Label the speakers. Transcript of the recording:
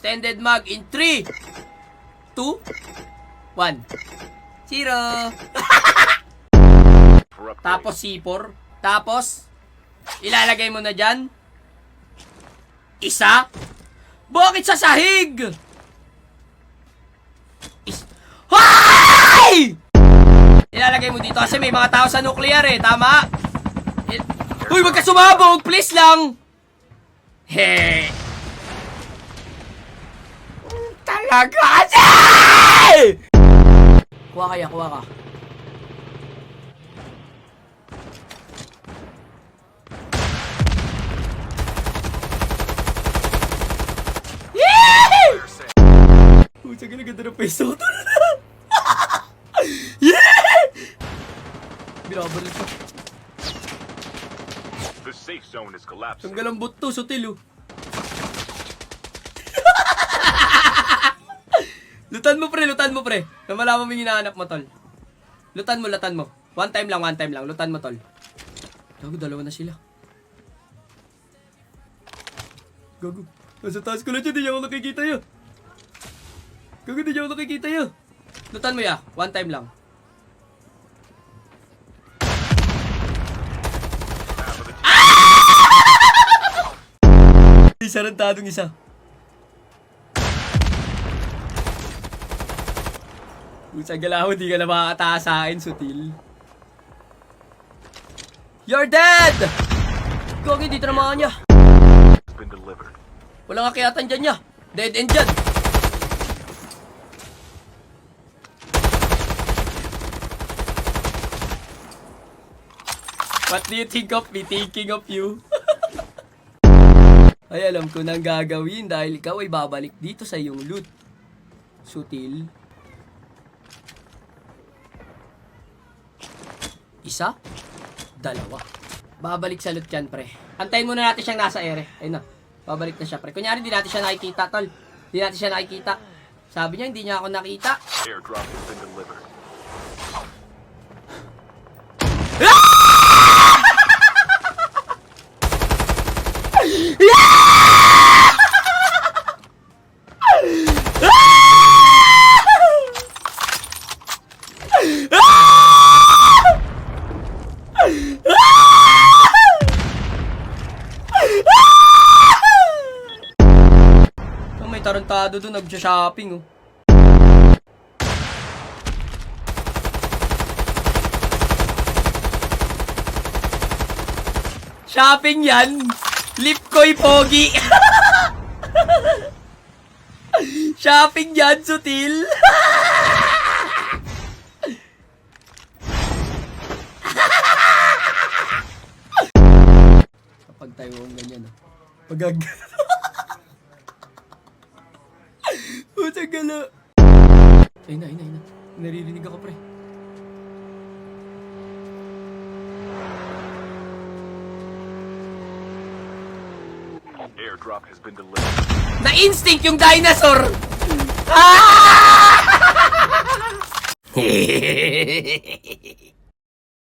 Speaker 1: Extended mag in 3, 2, 1. 0. Tapos C4. Tapos, ilalagay mo na dyan. Isa. Bakit sa sahig? Hay! Ilalagay mo dito kasi may mga tao sa nuclear eh. Tama? Uy, wag ka sumabog. Please lang. He. Talaga kasi! Kuha kaya, kuha ka. Sige na, ganda ng peso. Yeah! Binabalik ko.
Speaker 2: The safe zone is collapsing.
Speaker 1: Tanggal ang buto, sutil oh. Lutan mo pre. Na malaman mo yung hinahanap mo, tol. Lutan mo. One time lang. Lutan mo, tol. Gago, dalawa na sila. Gago. Nasa taas ko lang dyan, di niya ako nakikita yun. Gago, di niya ako nakikita yun. Lutan mo ya, one time lang. Isa rantadong isa. Sa galaw, di ka na makakataas sa akin, sutil. You're dead! Gogi, dito na mga niya. Walang akiyatan dyan niya. Dead end dyan. What do you think of me thinking of you? Ay, alam ko nang gagawin dahil ikaw ay babalik dito sa iyong loot. Sutil. Isa? Dalawa. Babalik sa loot yan, pre. Antayin muna natin siyang nasa ere. Ayun na. Babalik na siya, pre. Kunyari, di natin siya nakikita, tol. Di natin siya nakikita. Sabi niya, hindi niya ako nakita.
Speaker 2: Airdrop has been delivered.
Speaker 1: May tarantado doon, nag-shopping oh. Shopping yan! Lipkoy pogi! Shopping yan, sutil! Kapag tayo ang ganyan oh. Pagag... Puta gala. Ayun na. Naririnig ako, pre.
Speaker 2: Airdrop has been delivered.
Speaker 1: Na-instinct yung dinosaur! Ah!